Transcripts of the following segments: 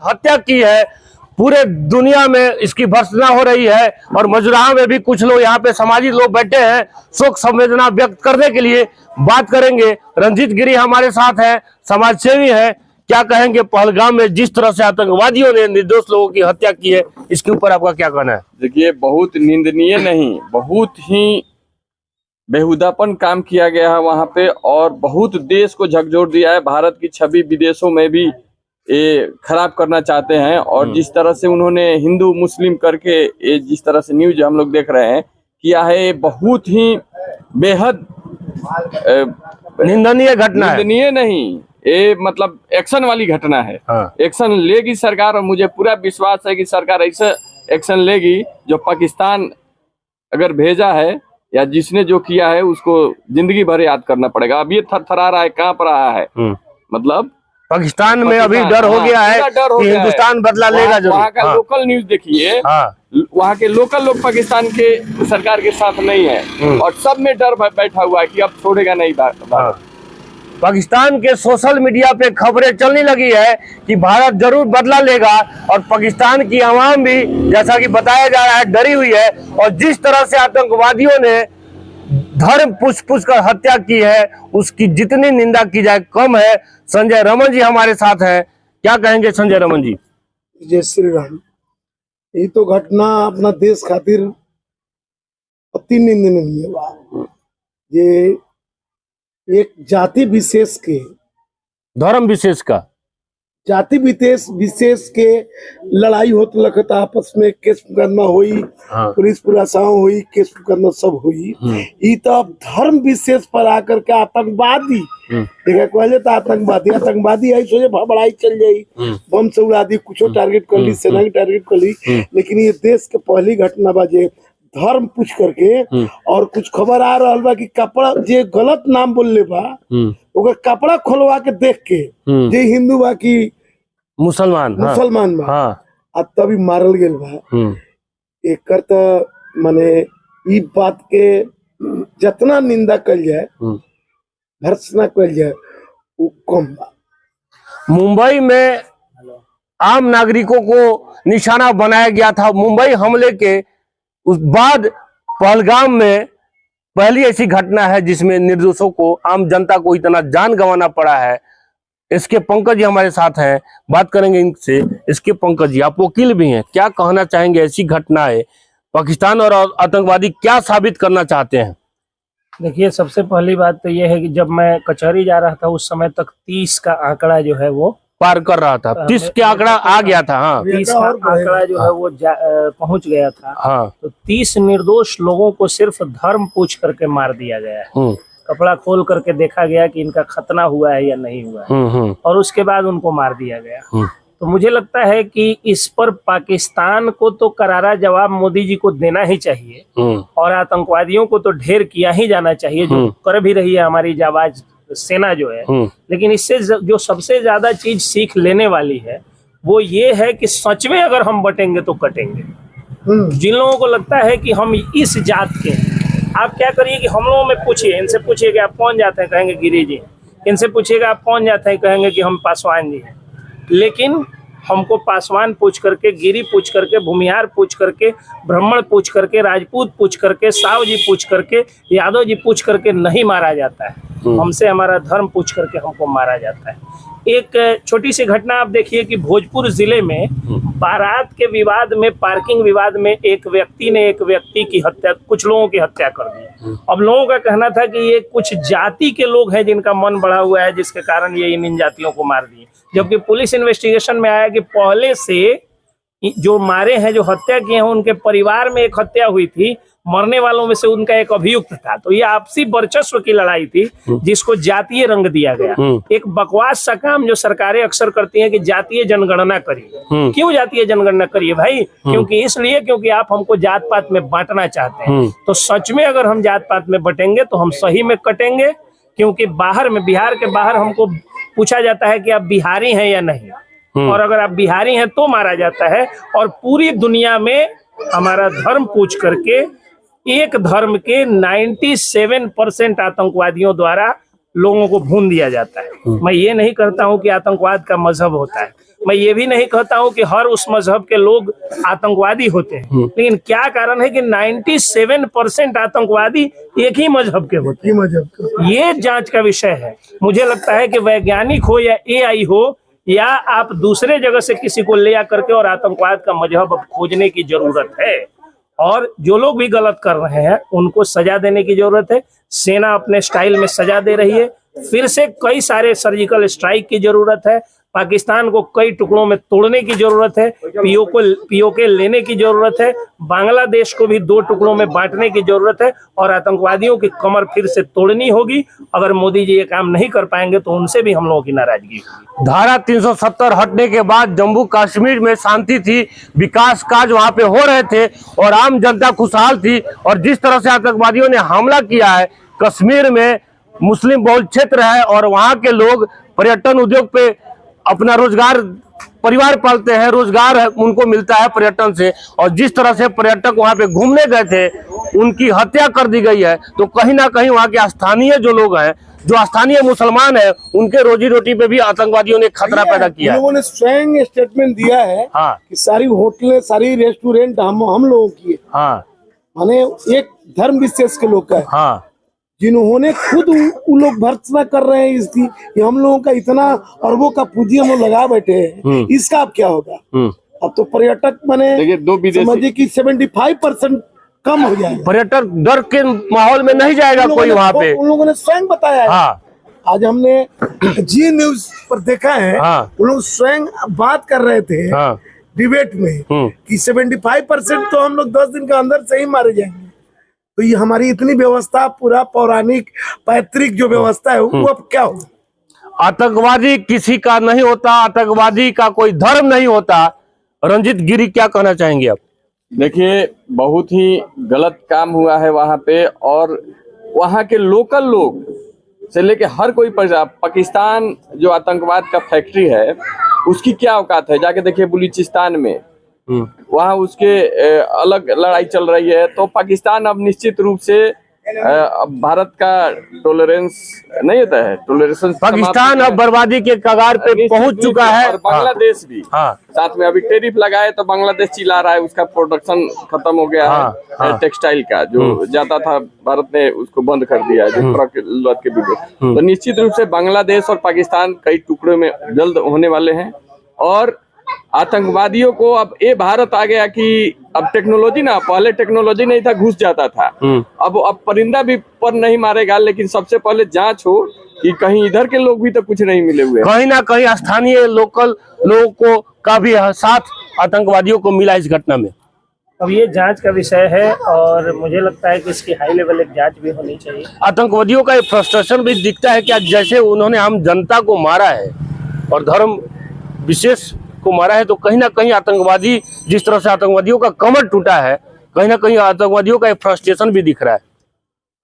हत्या की है। पूरे दुनिया में इसकी भर्त्सना हो रही है और मजुराह में भी कुछ लोग यहाँ पे सामाजिक लोग बैठे हैं शोक संवेदना व्यक्त करने के लिए। बात करेंगे, रंजीत गिरी हमारे साथ है, समाज सेवी है। क्या कहेंगे पहलगाम में जिस तरह से आतंकवादियों ने निर्दोष लोगों की हत्या की है, इसके ऊपर आपका क्या कहना है? देखिए, बहुत निंदनीय नहीं, बहुत ही बेहुदापन काम किया गया है वहां पे और बहुत देश को झकझोर दिया है। भारत की छवि विदेशों में भी ये खराब करना चाहते हैं और जिस तरह से उन्होंने हिंदू मुस्लिम करके ये जिस तरह से न्यूज हम लोग देख रहे हैं किया है, ये बहुत ही बेहद निंदनीय घटना है। निंदनीय नहीं, ये मतलब एक्शन वाली घटना है। एक्शन लेगी सरकार और मुझे पूरा विश्वास है कि सरकार ऐसा एक्शन लेगी जो पाकिस्तान अगर भेजा है या जिसने जो किया है उसको जिंदगी भर याद करना पड़ेगा। अब ये थरथरा रहा है, कांप रहा है, मतलब पाकिस्तान में अभी डर हो गया है कि हिंदुस्तान बदला लेगा जरूर। वहाँ का लोकल न्यूज देखिए, वहाँ के लोकल लोग पाकिस्तान के सरकार के साथ नहीं है और सब में डर बैठा हुआ है कि अब छोड़ेगा नहीं भारत। पाकिस्तान के सोशल मीडिया पे खबरें चलने लगी है कि भारत जरूर बदला लेगा और पाकिस्तान की आवाम भी जैसा कि बताया जा रहा है डरी हुई है। और जिस तरह से आतंकवादियों ने धर्म पूछ कर हत्या की है उसकी जितनी निंदा की जाए कम है। संजय रमन जी हमारे साथ हैं, क्या कहेंगे संजय रमन जी? जय श्री राम। ये तो घटना अपना देश खातिर अति निंदनीय बा। ये एक जाति विशेष के, धर्म विशेष का, जाति विशेष के लड़ाई होते लगता, आपस में केस मुकदमा हुई, पुलिस प्रशासन हुई, केस मुकदमा सब हुई। ये तो अब धर्म विशेष पर आकर के आतंकवादी देखा कहले तो आतंकवादी आई सोचे बड़ाई चल जाई, बम से उड़ा दी, कुछ टारगेट कर ली, सेना की टारगेट कर ली। लेकिन ये देश के पहली घटना बाजे धर्म पूछ करके। और कुछ खबर आ रहा बा कि कपड़ा जे गलत नाम बोलले बा ओकर कपड़ा खोलवा के देख के जे हिंदू बा की मुसलमान बा आ तभी मारल गेल बा। एकर तो माने ई बात के जितना निंदा कल जाए, भर्त्सना कल जाए वो कम बा। मुंबई में आम नागरिकों को निशाना बनाया गया था। मुंबई हमले के उस बाद पहलगाम में पहली ऐसी घटना है जिसमें निर्दोषों को, आम जनता को इतना जान गंवाना पड़ा है। इसके पंकज जी हमारे साथ हैं, बात करेंगे इनसे। इसके पंकज जी, आप वकील भी हैं, क्या कहना चाहेंगे? ऐसी घटना है, पाकिस्तान और आतंकवादी क्या साबित करना चाहते हैं? देखिए, सबसे पहली बात तो यह है कि जब मैं कचहरी जा रहा था उस समय तक 30 का आंकड़ा जो है वो पार कर रहा था। 30 के आंकड़ा आ गया था। 30 का आंकड़ा जो है वो पहुंच गया था। तो 30 निर्दोष लोगों को सिर्फ धर्म पूछ करके मार दिया गया है। कपड़ा खोल करके देखा गया कि इनका खतना हुआ है या नहीं हुआ है और उसके बाद उनको मार दिया गया। तो मुझे लगता है कि इस पर पाकिस्तान को तो करारा जवाब मोदी जी को देना ही चाहिए और आतंकवादियों को तो ढेर किया ही जाना चाहिए, जो कर भी रही है हमारी जाबाज सेना जो है। लेकिन इससे जो सबसे ज्यादा चीज सीख लेने वाली है वो ये है कि सच में अगर हम बटेंगे तो कटेंगे। जिन लोगों को लगता है कि हम इस जात के, आप क्या करिए कि हम लोगों में पूछिए, इनसे पूछिए कि आप कौन जाते हैं, कहेंगे गिरी जी। इनसे पूछिएगा आप कौन जाते हैं, कहेंगे कि हम पासवान जी हैं। लेकिन हमको पासवान पूछ करके, गिरी पूछ करके, भूमिहार पूछ करके, ब्राह्मण पूछ करके, राजपूत पूछ करके, साव जी पूछ करके, यादव जी पूछ करके नहीं मारा जाता है। हमसे हमारा धर्म पूछ करके हमको मारा जाता है। एक छोटी सी घटना आप देखिए कि भोजपुर जिले में बारात के विवाद में, पार्किंग विवाद में एक व्यक्ति ने एक व्यक्ति की हत्या, कुछ लोगों की हत्या कर दी। अब लोगों का कहना था कि ये कुछ जाति के लोग हैं जिनका मन बढ़ा हुआ है जिसके कारण ये इन जातियों को मार दिए। जबकि पुलिस इन्वेस्टिगेशन में आया कि पहले से जो मारे हैं, जो हत्या किए हैं, उनके परिवार में एक हत्या हुई थी, मरने वालों में से उनका एक अभियुक्त था। तो ये आपसी वर्चस्व की लड़ाई थी जिसको जातीय रंग दिया गया। एक बकवास सा काम जो सरकारें अक्सर करती हैं कि जातीय जनगणना करिए। क्यों जातीय जनगणना करिए भाई? क्योंकि इसलिए क्योंकि आप हमको जात पात में बांटना चाहते हैं। तो सच में अगर हम जात पात में बटेंगे तो हम सही में कटेंगे। क्योंकि बाहर में, बिहार के बाहर हमको पूछा जाता है कि आप बिहारी हैं या नहीं, और अगर आप बिहारी हैं तो मारा जाता है। और पूरी दुनिया में हमारा धर्म पूछ करके एक धर्म के 97% आतंकवादियों द्वारा लोगों को भून दिया जाता है। मैं ये नहीं कहता हूँ कि आतंकवाद का मजहब होता है, मैं ये भी नहीं कहता हूँ कि हर उस मजहब के लोग आतंकवादी होते हैं, लेकिन क्या कारण है कि 97% आतंकवादी एक ही मजहब के होते हैं। ये जांच का विषय है। मुझे लगता है कि वैज्ञानिक हो या एआई हो या आप दूसरे जगह से किसी को ले आकर के और आतंकवाद का मजहब अब खोजने की जरूरत है, और जो लोग भी गलत कर रहे हैं उनको सजा देने की जरूरत है। सेना अपने स्टाइल में सजा दे रही है, फिर से कई सारे सर्जिकल स्ट्राइक की जरूरत है, पाकिस्तान को कई टुकड़ों में तोड़ने की जरूरत है, पीओके लेने की जरूरत है, बांग्लादेश को भी 2 टुकड़ों में बांटने की जरूरत है, और आतंकवादियों की कमर फिर से तोड़नी होगी। अगर मोदी जी ये काम नहीं कर पाएंगे तो उनसे भी हम लोगों की नाराजगी होगी। धारा 370 हटने के बाद जम्मू कश्मीर में शांति थी, विकास कार्य वहां पे हो रहे थे और आम जनता खुशहाल थी, और जिस तरह से आतंकवादियों ने हमला किया है, कश्मीर में मुस्लिम बहुल क्षेत्र है और वहां के लोग पर्यटन उद्योग पे अपना रोजगार, परिवार पालते हैं, रोजगार उनको मिलता है पर्यटन से, और जिस तरह से पर्यटक वहां पे घूमने गए थे उनकी हत्या कर दी गई है, तो कहीं ना कहीं वहां के स्थानीय जो लोग हैं, जो स्थानीय मुसलमान हैं, उनके रोजी रोटी पे भी आतंकवादियों ने खतरा पैदा किया है। लोगों ने स्वयं स्टेटमेंट दिया है कि सारी होटलें, सारी रेस्टोरेंट हम लोगों की है। माने एक धर्म विशेष के लोग का है, जिन्होंने खुद वो लोग भर्त्सना कर रहे हैं इसकी, कि हम लोगों का इतना अरबों का पूंजी हम लोग लगा बैठे हैं, इसका अब क्या होगा। अब तो पर्यटक माने समझिए कि 75% कम हो जाएगा। पर्यटक डर के माहौल में नहीं जाएगा कोई वहाँ पे। उन लोगों ने स्वयं बताया है। आज हमने जी न्यूज पर देखा है, उन लोग स्वयं बात कर रहे थे डिबेट में कि 75% तो हम लोग 10 दिन के अंदर से ही मारे जाएंगे। तो ये हमारी इतनी व्यवस्था, पूरा पौराणिक पैतृक जो व्यवस्था है वो अब क्या हो। आतंकवादी किसी का नहीं होता, आतंकवादी का कोई धर्म नहीं होता। रंजीत गिरी क्या कहना चाहेंगे आप? देखिए, बहुत ही गलत काम हुआ है वहां पे, और वहां के लोकल लोग से लेके हर कोई पाकिस्तान जो आतंकवाद का फैक्ट्री है उसकी क्या औकात है। जाके देखिए बलूचिस्तान में, वहाँ उसके अलग लड़ाई चल रही है। तो पाकिस्तान अब निश्चित रूप से भारत का टॉलरेंस नहीं होता है, टॉलरेशन पाकिस्तान अब बर्बादी के कगार पे पहुंच चुका है। और बांग्लादेश भी साथ में अभी टैरिफ लगाए तो बांग्लादेश चिल्ला रहा है, उसका प्रोडक्शन खत्म हो गया है टेक्सटाइल का, जो जाता था भारत ने उसको बंद कर दिया है, जो ट्रक के बिजनेस। तो निश्चित रूप से बांग्लादेश और पाकिस्तान कई टुकड़ों में जल्द होने वाले हैं। और आतंकवादियों को अब ये भारत आ गया कि अब टेक्नोलॉजी ना, पहले टेक्नोलॉजी नहीं था, घुस जाता था। अब परिंदा भी पर नहीं मारेगा, लेकिन सबसे पहले जांच हो कि कहीं इधर के लोग भी तो कुछ नहीं मिले हुए, कहीं ना कहीं स्थानीय लोकल लोगों को का भी साथ आतंकवादियों को मिला इस घटना में। अब ये जांच का विषय है और मुझे लगता है कि इसकी हाई लेवल एक जांच भी होनी चाहिए। आतंकवादियों का एक फ्रस्ट्रेशन भी दिखता है कि जैसे उन्होंने आम जनता को मारा है और धर्म विशेष को मारा है, तो कहीं ना कहीं आतंकवादी, जिस तरह से आतंकवादियों का कमर टूटा है, कहीं ना कहीं आतंकवादियों का एक फ्रस्ट्रेशन भी दिख रहा है।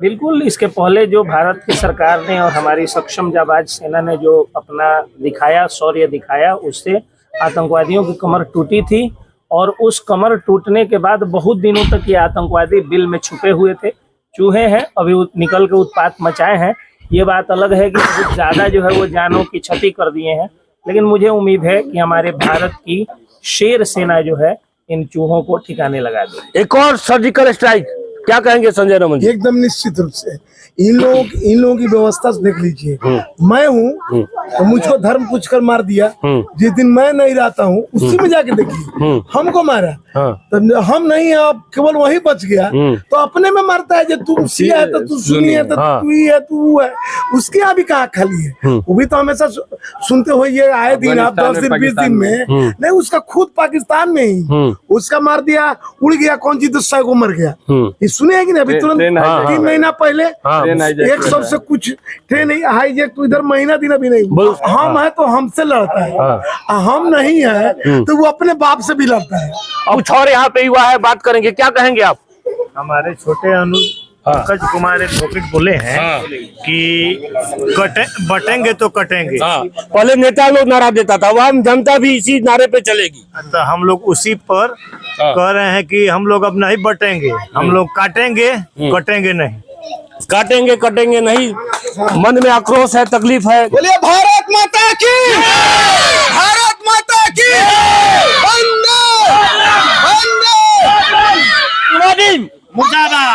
बिल्कुल, इसके पहले जो भारत की सरकार ने और हमारी सक्षम जाबाज सेना ने जो अपना दिखाया, शौर्य दिखाया, उससे आतंकवादियों की कमर टूटी थी। और उस कमर टूटने के बाद बहुत दिनों तक ये आतंकवादी बिल में छुपे हुए थे। चूहे हैं अभी निकल के उत्पात मचाए हैं। ये बात अलग है कि कुछ ज्यादा जो है वो जानों की क्षति कर दिए हैं, लेकिन मुझे उम्मीद है कि हमारे भारत की शेर सेना जो है इन चूहों को ठिकाने लगा दे। एक और सर्जिकल स्ट्राइक, क्या कहेंगे संजय रमन जी? एकदम निश्चित रूप से इन लोगों की व्यवस्था से देख लीजिए। मैं हूँ तो मुझको धर्म पूछकर मार दिया, जिस दिन मैं नहीं रहता हूँ उसी में जाके देखिए हमको मारा। तो हम नहीं है, अब केवल वही बच गया। तो अपने में मारता है, जो तू सिया है तो तू सुनी है, तो तू ही है, तू है। उसके यहाँ भी कहाँ खाली है, वो भी तो हमेशा सुनते हुए ये आए दिन, आप 10 दिन 20 दिन में नहीं, उसका खुद पाकिस्तान में ही उसका मार दिया, उड़ गया कौन चीज, तो 100 को मर गया। ये सुने है कि नहीं? अभी तुरंत 3 महीना पहले 100 से कुछ ट्रेन हाईजैक, तो इधर महीना दिन अभी नहीं। हम है तो हमसे लड़ता है, हम नहीं है तो वो अपने बाप से भी लड़ता है। कुछ और यहाँ पे हुआ है, बात करेंगे, क्या कहेंगे आप? हमारे छोटे पंकज कुमार एक टॉपिक बोले हैं कि बटेंगे तो कटेंगे। पहले नेता लोग नारा देता था, वह हम जनता भी इसी नारे पे चलेगी। तो हम लोग उसी पर कह रहे हैं कि हम लोग अब नहीं बटेंगे, हम लोग काटेंगे, कटेंगे नहीं। काटेंगे कटेंगे नहीं, मन में आक्रोश है, तकलीफ है। बोलिए भारत माता की, भारत माता की,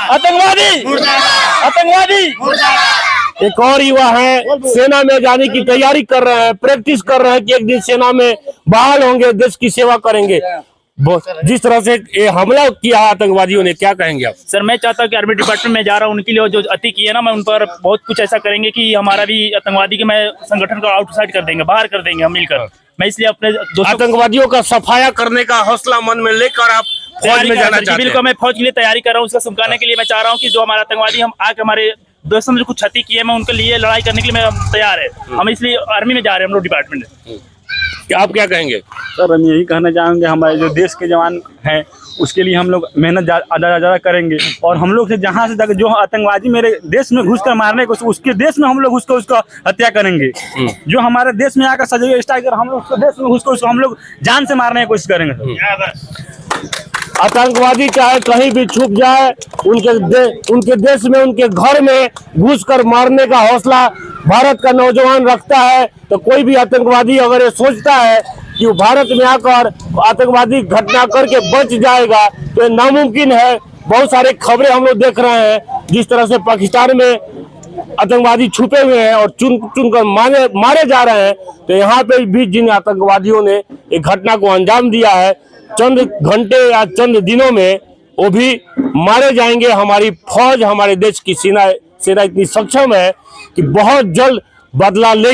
आतंकवादी आतंकवादी। एक और युवा है, सेना में जाने की तैयारी कर रहे हैं, प्रैक्टिस कर रहे हैं कि एक दिन सेना में बहाल होंगे, देश की सेवा करेंगे। जिस तरह से ये हमला किया आतंकवादियों ने, क्या कहेंगे आप? सर मैं चाहता हूँ कि आर्मी डिपार्टमेंट में जा रहा हूँ, उनके लिए जो अति किए ना, मैं उन पर बहुत कुछ ऐसा करेंगे कि हमारा भी आतंकवादी के मैं संगठन को आउटसाइड कर देंगे, बाहर कर देंगे हम मिलकर। मैं इसलिए अपने दोस्तों आतंकवादियों का सफाया करने का हौसला मन में लेकर आप फौज में जाना चाहते हैं? बिल्कुल, मैं फौज के लिए तैयारी कर रहा हूँ। उसका सुमकाने के लिए मैं चाह रहा हूँ कि जो हमारे आतंकवादी हम आके हमारे दोस्तों ने जो कुछ क्षति की है, मैं उनके लिए लड़ाई करने के लिए मैं तैयार है। हम इसलिए आर्मी में जा रहे हैं, हम लोग डिपार्टमेंट में। आप क्या कहेंगे? सर हम यही कहना चाहेंगे, हमारे जो देश के जवान हैं उसके लिए हम लोग मेहनत ज़्यादा करेंगे, और हम लोग से जहाँ से जो आतंकवादी मेरे देश में घुस कर मारने को, उसके देश में हम लोग उसको हत्या करेंगे। जो हमारे देश में आकर सजग स्ट्राइकर, हम लोग उसके देश में घुस कर उसको हम लोग जान से मारने की कोशिश करेंगे। आतंकवादी चाहे कहीं भी छुप जाए, उनके देश में, उनके घर में घुसकर मारने का हौसला भारत का नौजवान रखता है। तो कोई भी आतंकवादी अगर ये सोचता है कि वो भारत में आकर आतंकवादी घटना करके बच जाएगा, तो ये नामुमकिन है। बहुत सारे खबरें हम लोग देख रहे हैं, जिस तरह से पाकिस्तान में आतंकवादी छुपे हुए हैं और चुन कर मारे जा रहे हैं। तो यहाँ पे भी जिन आतंकवादियों ने एक घटना को अंजाम दिया है, चंद घंटे या चंद दिनों में वो भी मारे जाएंगे। हमारी फौज, हमारे देश की सेना इतनी सक्षम है कि बहुत जल्द बदला लेगी।